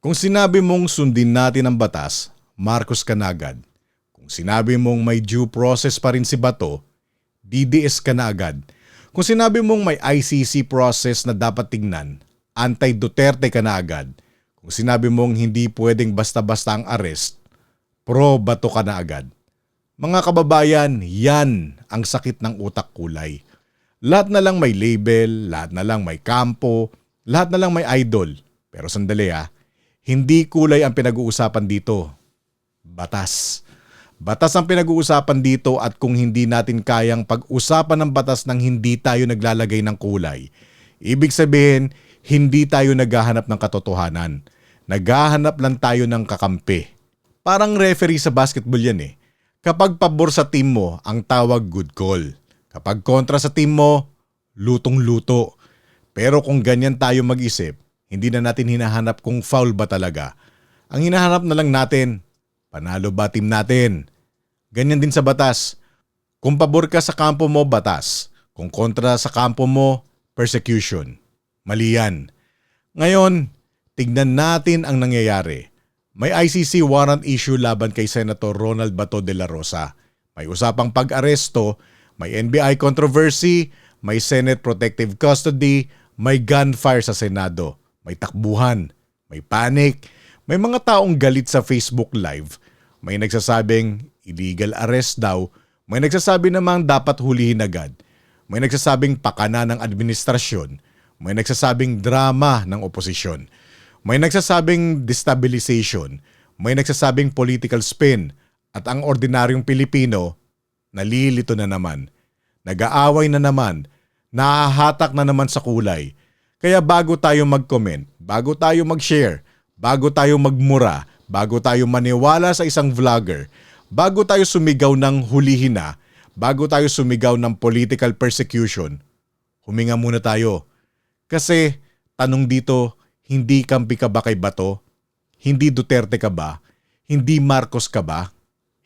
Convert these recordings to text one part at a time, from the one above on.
Kung sinabi mong sundin natin ang batas, Marcos ka na agad. Kung sinabi mong may due process pa rin si Bato, DDS ka na agad. Kung sinabi mong may ICC process na dapat tingnan, anti-Duterte ka na agad. Kung sinabi mong hindi pwedeng basta-basta ang arrest, pro-Bato ka na agad. Mga kababayan, yan ang sakit ng utak kulay. Lahat na lang may label, lahat na lang may kampo, lahat na lang may idol. Pero sandali hindi kulay ang pinag-uusapan dito. Batas. Batas ang pinag-uusapan dito at kung hindi natin kayang pag-usapan ng batas nang hindi tayo naglalagay ng kulay, ibig sabihin, hindi tayo naghahanap ng katotohanan. Naghahanap lang tayo ng kakampi. Parang referee sa basketball yan . Kapag pabor sa team mo, ang tawag good call. Kapag kontra sa team mo, lutong-luto. Pero kung ganyan tayo mag-isip, hindi na natin hinahanap kung foul ba talaga. Ang hinahanap na lang natin, panalo ba team natin? Ganyan din sa batas. Kung pabor ka sa kampo mo, batas. Kung kontra sa kampo mo, persecution. Mali yan. Ngayon, tignan natin ang nangyayari. May ICC warrant issue laban kay Senator Ronald Bato de la Rosa. May usapang pag-aresto, may NBI controversy, may Senate protective custody, may gunfire sa Senado. May takbuhan, may panic, may mga taong galit sa Facebook Live, may nagsasabing illegal arrest daw, may nagsasabi namang dapat hulihin agad, may nagsasabing pakana ng administrasyon, may nagsasabing drama ng oposisyon, may nagsasabing destabilization, may nagsasabing political spin, at ang ordinaryong Pilipino, nalilito na naman, nag-aaway na naman, nahahatak na naman sa kulay. Kaya bago tayo mag-comment, bago tayo mag-share, bago tayo magmura, bago tayo maniwala sa isang vlogger, bago tayo sumigaw ng hulihin na, bago tayo sumigaw ng political persecution, huminga muna tayo. Kasi tanong dito, hindi kampi ka ba kay Bato? Hindi Duterte ka ba? Hindi Marcos ka ba?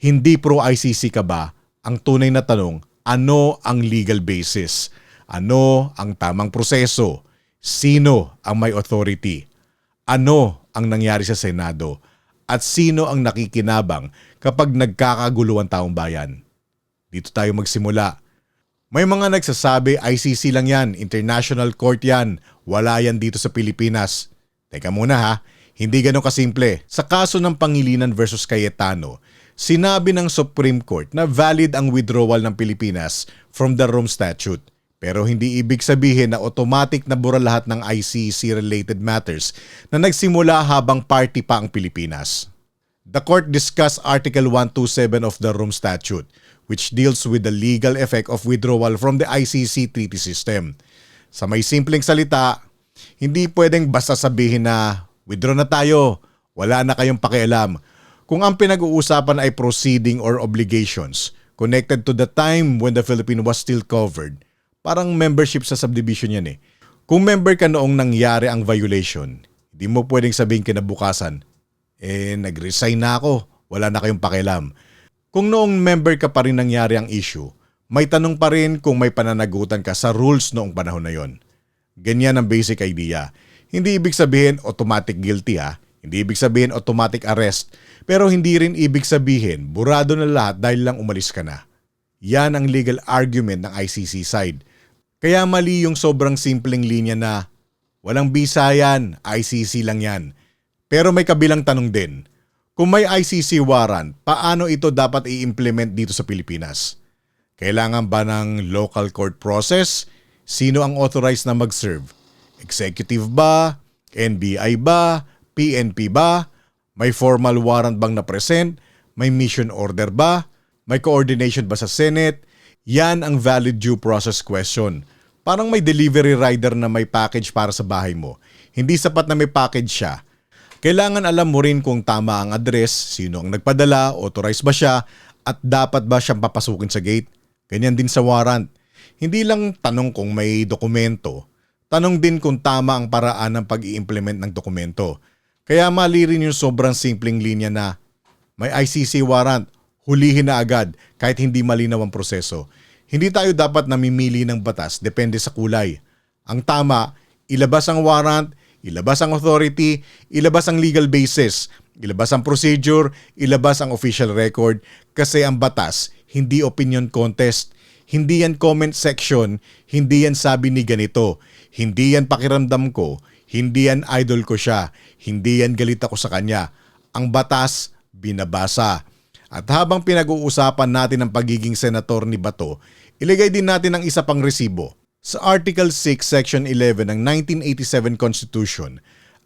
Hindi pro-ICC ka ba? Ang tunay na tanong, ano ang legal basis? Ano ang tamang proseso? Sino ang may authority? Ano ang nangyari sa Senado? At sino ang nakikinabang kapag nagkakagulo ang taong bayan? Dito tayo magsimula. May mga nagsasabi ICC lang yan, International Court yan, wala yan dito sa Pilipinas. Teka muna hindi ganun kasimple. Sa kaso ng Pangilinan versus Cayetano, sinabi ng Supreme Court na valid ang withdrawal ng Pilipinas from the Rome Statute. Pero hindi ibig sabihin na automatic na bura lahat ng ICC-related matters na nagsimula habang party pa ang Pilipinas. The court discussed Article 127 of the Rome Statute, which deals with the legal effect of withdrawal from the ICC treaty system. Sa may simpleng salita, hindi pwedeng basta sabihin na withdraw na tayo, wala na kayong pakialam. Kung ang pinag-uusapan ay proceeding or obligations connected to the time when the Philippines was still covered, parang membership sa subdivision yan . Kung member ka noong nangyari ang violation, hindi mo pwedeng sabihin kinabukasan, nag-resign na ako, wala na kayong pakialam. Kung noong member ka pa rin nangyari ang issue, may tanong pa rin kung may pananagutan ka sa rules noong panahon na yon. Ganyan ang basic idea. Hindi ibig sabihin automatic guilty Hindi ibig sabihin automatic arrest. Pero hindi rin ibig sabihin burado na lahat dahil lang umalis ka na. Yan ang legal argument ng ICC side. Kaya mali yung sobrang simpleng linya na walang bisa yan, ICC lang yan. Pero may kabilang tanong din. Kung may ICC warrant, paano ito dapat i-implement dito sa Pilipinas? Kailangan ba ng local court process? Sino ang authorized na mag-serve? Executive ba? NBI ba? PNP ba? May formal warrant bang na-present? May mission order ba? May coordination ba sa Senate? Yan ang valid due process question. Parang may delivery rider na may package para sa bahay mo. Hindi sapat na may package siya. Kailangan alam mo rin kung tama ang address, sino ang nagpadala, authorized ba siya, at dapat ba siyang papasukin sa gate. Ganyan din sa warrant. Hindi lang tanong kung may dokumento, tanong din kung tama ang paraan ng pag-i-implement ng dokumento. Kaya mali rin yung sobrang simpleng linya na may ICC warrant, hulihin na agad kahit hindi malinaw ang proseso. Hindi tayo dapat namimili ng batas depende sa kulay. Ang tama, ilabas ang warrant, ilabas ang authority, ilabas ang legal basis, ilabas ang procedure, ilabas ang official record kasi ang batas, hindi opinion contest, hindi yan comment section, hindi yan sabi ni ganito, hindi yan pakiramdam ko, hindi yan idol ko siya, hindi yan galit ako sa kanya. Ang batas, binabasa. At habang pinag-uusapan natin ang pagiging senator ni Bato, ilagay din natin ang isa pang resibo. Sa Article 6, Section 11 ng 1987 Constitution,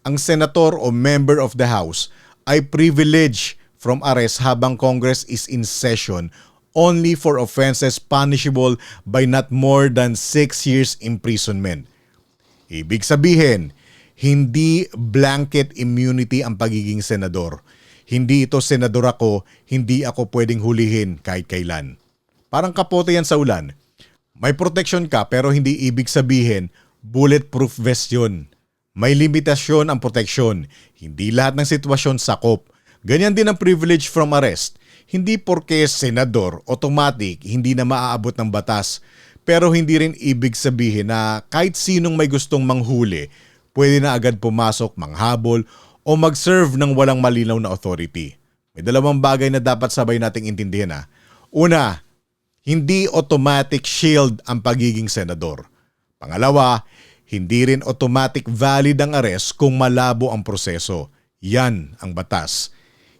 ang senator o member of the House ay privileged from arrest habang Congress is in session only for offenses punishable by not more than 6 years imprisonment. Ibig sabihin, hindi blanket immunity ang pagiging senador. Hindi ito senador ako, hindi ako pwedeng hulihin kahit kailan. Parang kapote yan sa ulan. May protection ka pero hindi ibig sabihin bulletproof vest yun. May limitasyon ang proteksyon. Hindi lahat ng sitwasyon sakop. Ganyan din ang privilege from arrest. Hindi porke senador, automatic, hindi na maaabot ng batas. Pero hindi rin ibig sabihin na kahit sinong may gustong manghuli, pwede na agad pumasok, manghabol, o mag-serve ng walang malinaw na authority. May dalawang bagay na dapat sabay nating intindihan. Una, hindi automatic shield ang pagiging senador. Pangalawa, hindi rin automatic valid ang arrest kung malabo ang proseso. Yan ang batas.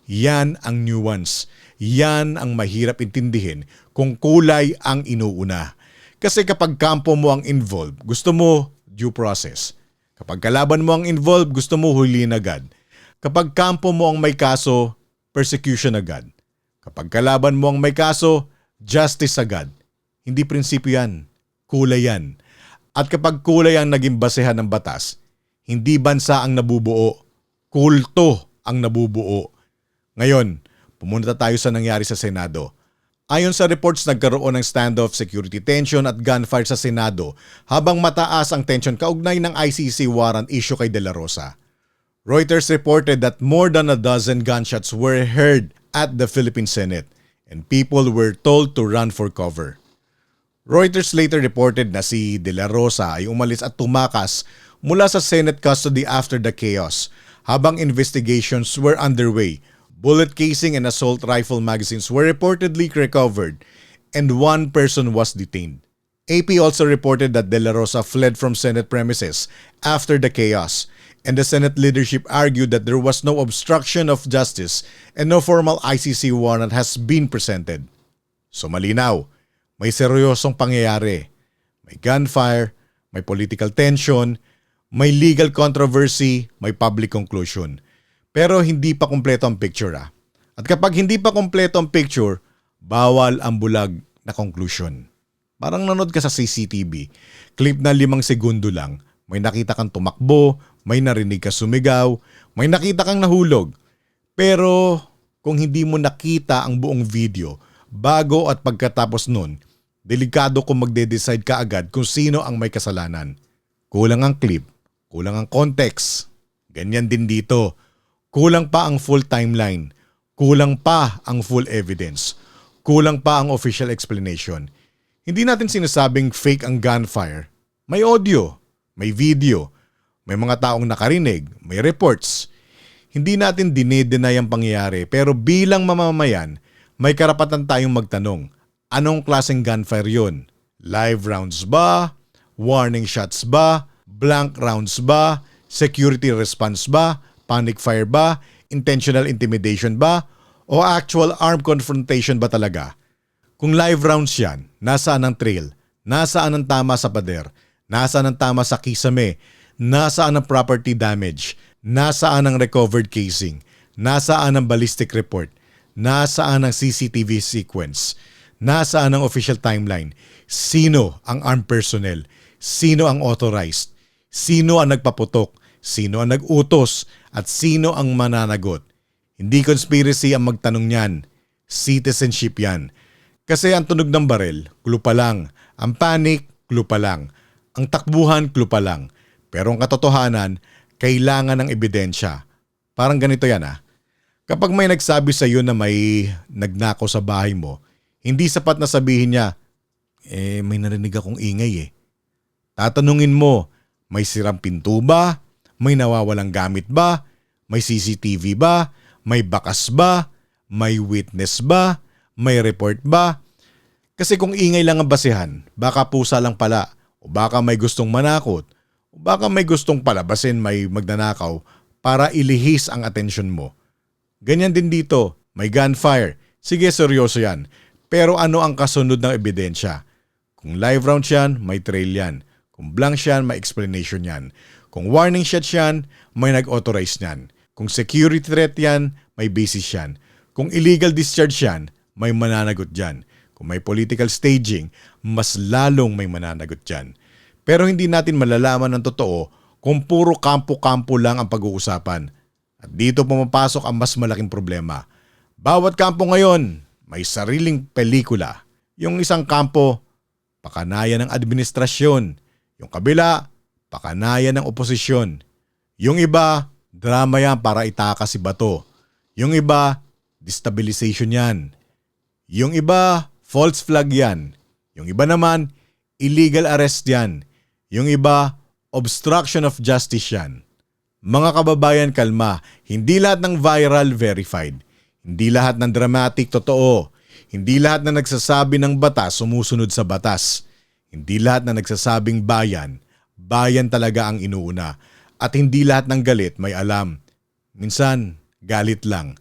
Yan ang nuance. Yan ang mahirap intindihin kung kulay ang inuuna. Kasi kapag kampo mo ang involved, gusto mo due process. Kapag kalaban mo ang involved, gusto mo huliin agad. Kapag kampo mo ang may kaso, persecution agad. Kapag kalaban mo ang may kaso, justice agad. Hindi prinsipyo yan. Kulay yan. At kapag kulay ang naging basehan ng batas, hindi bansa ang nabubuo. Kulto ang nabubuo. Ngayon, pumunta tayo sa nangyari sa Senado. Ayon sa reports, nagkaroon ng standoff, security tension at gunfire sa Senado habang mataas ang tension kaugnay ng ICC warrant issue kay De La Rosa. Reuters reported that more than a dozen gunshots were heard at the Philippine Senate and people were told to run for cover. Reuters later reported na si De La Rosa ay umalis at tumakas mula sa Senate custody after the chaos. Habang investigations were underway, bullet casing and assault rifle magazines were reportedly recovered and one person was detained. AP also reported that De La Rosa fled from Senate premises after the chaos, and the Senate leadership argued that there was no obstruction of justice and no formal ICC warrant has been presented. So malinaw, may seryosong pangyayari. May gunfire, may political tension, may legal controversy, may public conclusion. Pero hindi pa kumpleto ang picture. At kapag hindi pa kumpleto ang picture, bawal ang bulag na conclusion. Parang nanood ka sa CCTV, clip na 5 segundo lang, may nakita kang tumakbo, may narinig ka sumigaw, may nakita kang nahulog. Pero kung hindi mo nakita ang buong video, bago at pagkatapos nun, delikado kung magde-decide ka agad kung sino ang may kasalanan. Kulang ang clip, kulang ang context. Ganyan din dito. Kulang pa ang full timeline. Kulang pa ang full evidence. Kulang pa ang official explanation. Hindi natin sinasabing fake ang gunfire. May audio, may video, may mga taong nakarinig, may reports. Hindi natin dinedeny ang pangyayari pero bilang mamamayan, may karapatan tayong magtanong, anong klaseng gunfire yun? Live rounds ba? Warning shots ba? Blank rounds ba? Security response ba? Panic fire ba? Intentional intimidation ba? O actual armed confrontation ba talaga? Kung live rounds yan, nasaan ang trail? Nasaan ang tama sa pader? Nasaan ang tama sa kisame? Nasaan ang property damage? Nasaan ang recovered casing? Nasaan ang ballistic report? Nasaan ang CCTV sequence? Nasaan ang official timeline? Sino ang armed personnel? Sino ang authorized? Sino ang nagpaputok? Sino ang nag-utos? At sino ang mananagot? Hindi conspiracy ang magtanong niyan. Citizenship yan. Kasi ang tunog ng barel, clue pa lang. Ang panic, clue pa lang. Ang takbuhan, clue pa lang. Pero ang katotohanan, kailangan ng ebidensya. Parang ganito yan Kapag may nagsabi sa iyo na may nagnakaw sa bahay mo, hindi sapat na sabihin niya, may narinig akong ingay Tatanungin mo, may sirang pinto ba? May nawawalang gamit ba? May CCTV ba? May bakas ba? May witness ba? May report ba? Kasi kung ingay lang ang basehan, baka pusa lang pala, o baka may gustong manakot, o baka may gustong palabasin may magnanakaw para ilihis ang atensyon mo. Ganyan din dito, may gunfire. Sige, seryoso yan. Pero ano ang kasunod ng ebidensya? Kung live round yan, may trail yan. Kung blank yan, may explanation yan. Kung warning shot yan, may nag-authorize yan. Kung security threat yan, may basis yan. Kung illegal discharge yan, may mananagot dyan. Kung may political staging, mas lalong may mananagot dyan. Pero hindi natin malalaman ng totoo kung puro kampo-kampo lang ang pag-uusapan. At dito pumapasok ang mas malaking problema. Bawat kampo ngayon, may sariling pelikula. Yung isang kampo, pakanayan ng administrasyon. Yung kabila, pakanayan ng oposisyon. Yung iba, drama yan para itakas si Bato. Yung iba, destabilization yan. Yung iba, false flag yan. Yung iba naman, illegal arrest yan. Yung iba, obstruction of justice yan. Mga kababayan, kalma. Hindi lahat ng viral verified. Hindi lahat ng dramatic totoo. Hindi lahat na nagsasabi ng batas sumusunod sa batas. Hindi lahat na nagsasabing bayan, bayan talaga ang inuuna. At hindi lahat ng galit may alam. Minsan, galit lang.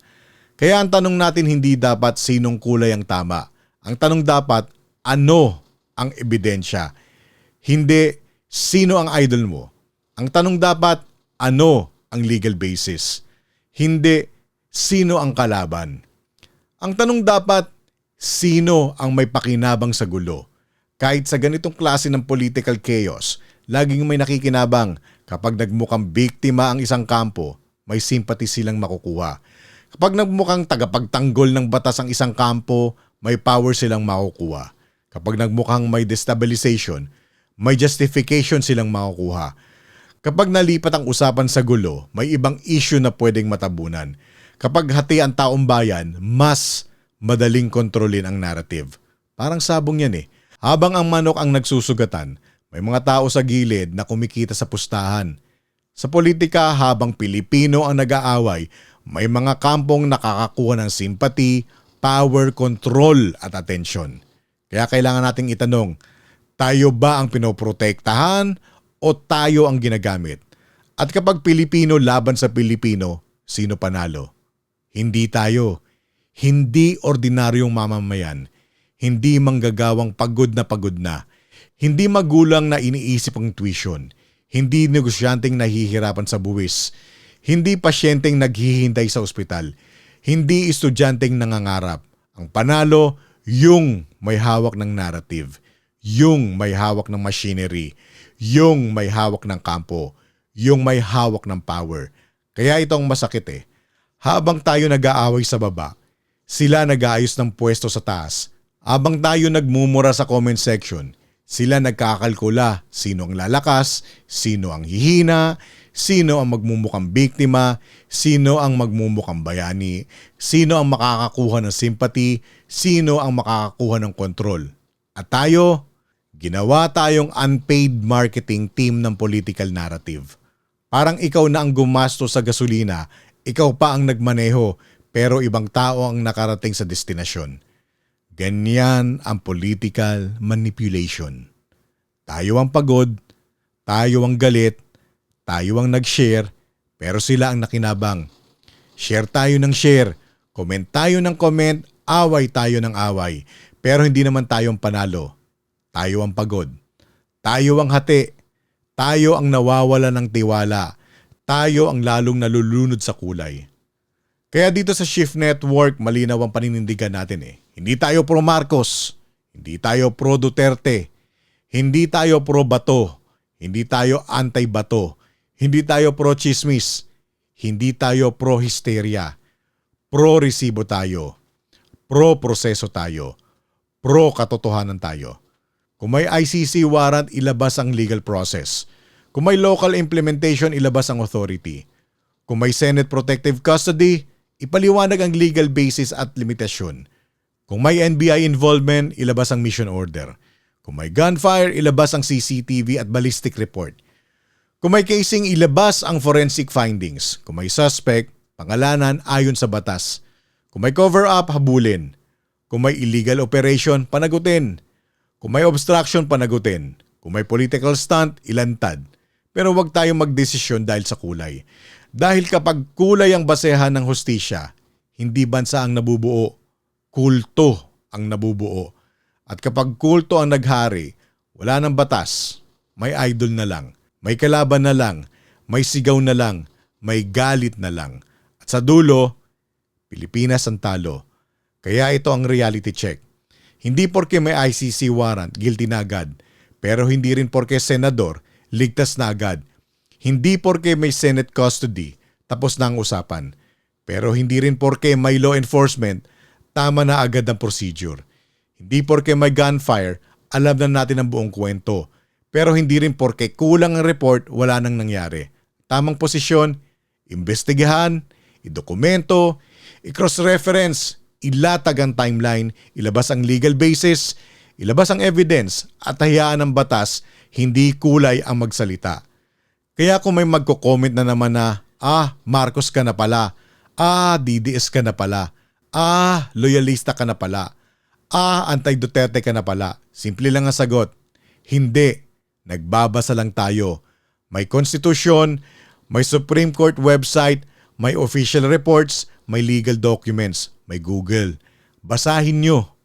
Kaya ang tanong natin hindi dapat sinong kulay ang tama. Ang tanong dapat, ano ang ebidensya? Hindi sino ang idol mo. Ang tanong dapat, ano ang legal basis? Hindi sino ang kalaban. Ang tanong dapat, sino ang may pakinabang sa gulo? Kahit sa ganitong klase ng political chaos, laging may nakikinabang. Kapag nagmukhang biktima ang isang kampo, may sympathy silang makukuha. Kapag nagmukhang tagapagtanggol ng batas ang isang kampo, may power silang makukuha. Kapag nagmukhang may destabilization, may justification silang makukuha. Kapag nalipat ang usapan sa gulo, may ibang issue na pwedeng matabunan. Kapag hati ang taong bayan, mas madaling kontrolin ang narrative. Parang sabong yan eh. Habang ang manok ang nagsusugatan, may mga tao sa gilid na kumikita sa pustahan. Sa politika, habang Pilipino ang nag-aaway, may mga kampong nakakakuha ng sympathy, power, control at atensyon. Kaya kailangan nating itanong, tayo ba ang pinoprotektahan o tayo ang ginagamit? At kapag Pilipino laban sa Pilipino, sino panalo? Hindi tayo. Hindi ordinaryong mamamayan. Hindi manggagawang pagod na. Hindi magulang na iniisip ang tuition. Hindi negosyanteng nahihirapan sa buwis. Hindi pasyenteng naghihintay sa ospital. Hindi estudyanteng nangangarap. Ang panalo, yung may hawak ng narrative. Yung may hawak ng machinery. Yung may hawak ng kampo. Yung may hawak ng power. Kaya itong masakit eh. Habang tayo nag-aaway sa baba, sila nag-aayos ng pwesto sa taas. Habang tayo nagmumura sa comment section, sila nagkakalkula sino ang lalakas, sino ang hihina, sino ang magmumukhang biktima, sino ang magmumukhang bayani, sino ang makakakuha ng sympathy, sino ang makakakuha ng kontrol. At tayo, ginawa tayong unpaid marketing team ng political narrative. Parang ikaw na ang gumasto sa gasolina, ikaw pa ang nagmaneho, pero ibang tao ang nakarating sa destinasyon. Ganyan ang political manipulation. Tayo ang pagod, tayo ang galit, tayo ang nag-share, pero sila ang nakinabang. Share tayo ng share, comment tayo ng comment, away tayo ng away, pero hindi naman tayong panalo. Tayo ang pagod. Tayo ang hati. Tayo ang nawawala ng tiwala. Tayo ang lalong nalulunod sa kulay. Kaya dito sa Shift Network, malinaw ang paninindigan natin eh. Hindi tayo pro Marcos. Hindi tayo pro Duterte. Hindi tayo pro Bato. Hindi tayo anti-Bato. Hindi tayo pro chismis. Hindi tayo pro hysteria. Pro resibo tayo. Pro proseso tayo. Pro katotohanan tayo. Kung may ICC warrant, ilabas ang legal process. Kung may local implementation, ilabas ang authority. Kung may Senate protective custody, ipaliwanag ang legal basis at limitasyon. Kung may NBI involvement, ilabas ang mission order. Kung may gunfire, ilabas ang CCTV at ballistic report. Kung may casing, ilabas ang forensic findings. Kung may suspect, pangalanan ayon sa batas. Kung may cover-up, habulin. Kung may illegal operation, panagutin. Kung may obstruction, panagutin. Kung may political stunt, ilantad. Pero huwag tayong magdesisyon dahil sa kulay. Dahil kapag kulay ang basehan ng hustisya, hindi bansa ang nabubuo, kulto ang nabubuo. At kapag kulto ang naghari, wala nang batas, may idol na lang. May kalaban na lang, may sigaw na lang, may galit na lang. At sa dulo, Pilipinas ang talo. Kaya ito ang reality check. Hindi porke may ICC warrant, guilty na agad. Pero hindi rin porke senador, ligtas na agad. Hindi porke may Senate custody, tapos na ang usapan. Pero hindi rin porke may law enforcement, tama na agad ang procedure. Hindi porke may gunfire, alam na natin ang buong kwento. Pero hindi rin porke kulang ang report, wala nang nangyari. Tamang posisyon, imbestigahan, idokumento, i-cross-reference, ilatag ang timeline, ilabas ang legal basis, ilabas ang evidence at hayaan ng batas, hindi kulay ang magsalita. Kaya kung may magko-comment na naman na, Marcos ka na pala, DDS ka na pala, loyalista ka na pala, anti-Duterte ka na pala, simple lang ang sagot, hindi. Nagbabasa lang tayo. May konstitusyon, may Supreme Court website, may official reports, may legal documents, may Google. Basahin nyo.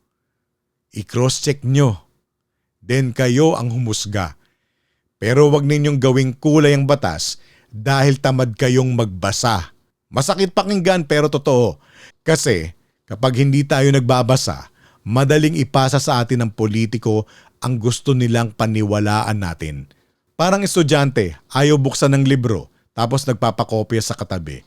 I-cross-check nyo. Then kayo ang humusga. Pero wag ninyong gawing kulay ang batas dahil tamad kayong magbasa. Masakit pakinggan pero totoo. Kasi kapag hindi tayo nagbabasa, madaling ipasa sa atin ng politiko ang gusto nilang paniwalaan natin. Parang estudyante, ayaw buksan ng libro tapos nagpapakopya sa katabi.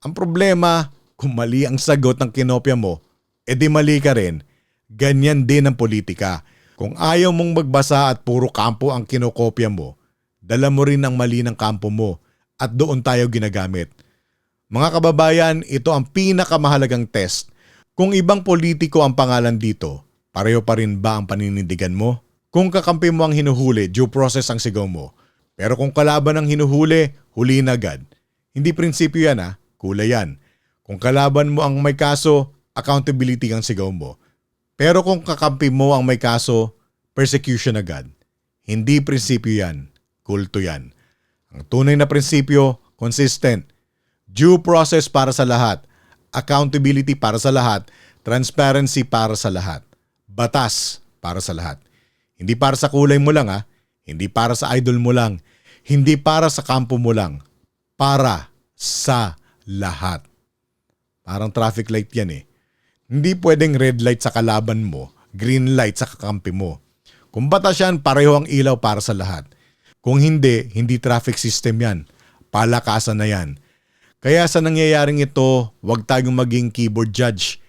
Ang problema, kung mali ang sagot ng kinopya mo, edi mali ka rin. Ganyan din ang politika. Kung ayaw mong magbasa at puro kampo ang kinokopya mo, dala mo rin ang mali ng kampo mo at doon tayo ginagamit. Mga kababayan, ito ang pinakamahalagang test. Kung ibang politiko ang pangalan dito, pareho pa rin ba ang paninindigan mo? Kung kakampi mo ang hinuhuli, due process ang sigaw mo. Pero kung kalaban ang hinuhuli, huliin agad. Hindi prinsipyo yan kulay yan. Kung kalaban mo ang may kaso, accountability ang sigaw mo. Pero kung kakampi mo ang may kaso, persecution agad. Hindi prinsipyo yan, kulto yan. Ang tunay na prinsipyo, consistent. Due process para sa lahat. Accountability para sa lahat. Transparency para sa lahat. Batas para sa lahat. Hindi para sa kulay mo lang Hindi para sa idol mo lang. Hindi para sa kampo mo lang. Para sa lahat. Parang traffic light yan Hindi pwedeng red light sa kalaban mo, green light sa kakampi mo. Kung batas yan, pareho ang ilaw para sa lahat. Kung hindi, hindi traffic system yan. Palakasan na yan. Kaya sa nangyayaring ito, huwag tayong maging keyboard judge.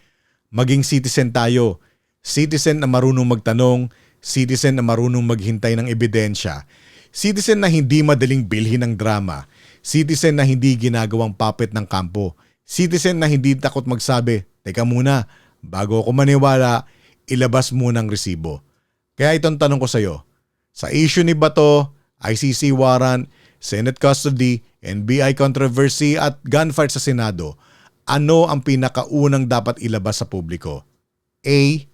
Maging citizen tayo. Citizen na marunong magtanong, citizen na marunong maghintay ng ebidensya, citizen na hindi madaling bilhin ng drama, citizen na hindi ginagawang puppet ng kampo, citizen na hindi takot magsabi, teka muna, bago ako maniwala, ilabas muna ang resibo. Kaya itong tanong ko sa issue ni Bato, ICC warrant, Senate custody, NBI controversy at gunfight sa Senado, ano ang pinakaunang dapat ilabas sa publiko? A.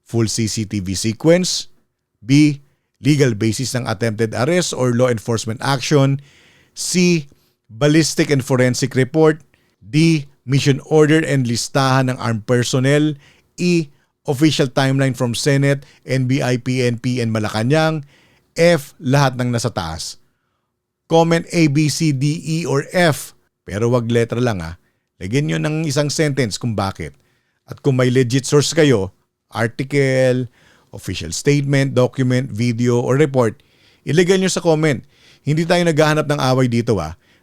Full CCTV sequence. B. Legal basis ng attempted arrest or law enforcement action. C. Ballistic and forensic report. D. Mission order and listahan ng armed personnel. E. Official timeline from Senate, NBI, PNP, and Malacanang. F. Lahat ng nasa taas. Comment A, B, C, D, E, or F. Pero wag letra lang Lagyan nyo ng isang sentence kung bakit. At kung may legit source kayo, article, official statement, document, video, or report, ilagay nyo sa comment. Hindi tayo naghahanap ng away dito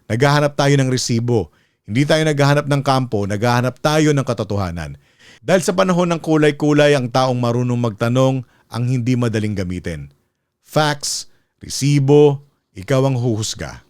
Naghahanap tayo ng resibo. Hindi tayo naghahanap ng kampo, naghahanap tayo ng katotohanan. Dahil sa panahon ng kulay-kulay, ang taong marunong magtanong ang hindi madaling gamitin. Facts, resibo, ikaw ang huhusga.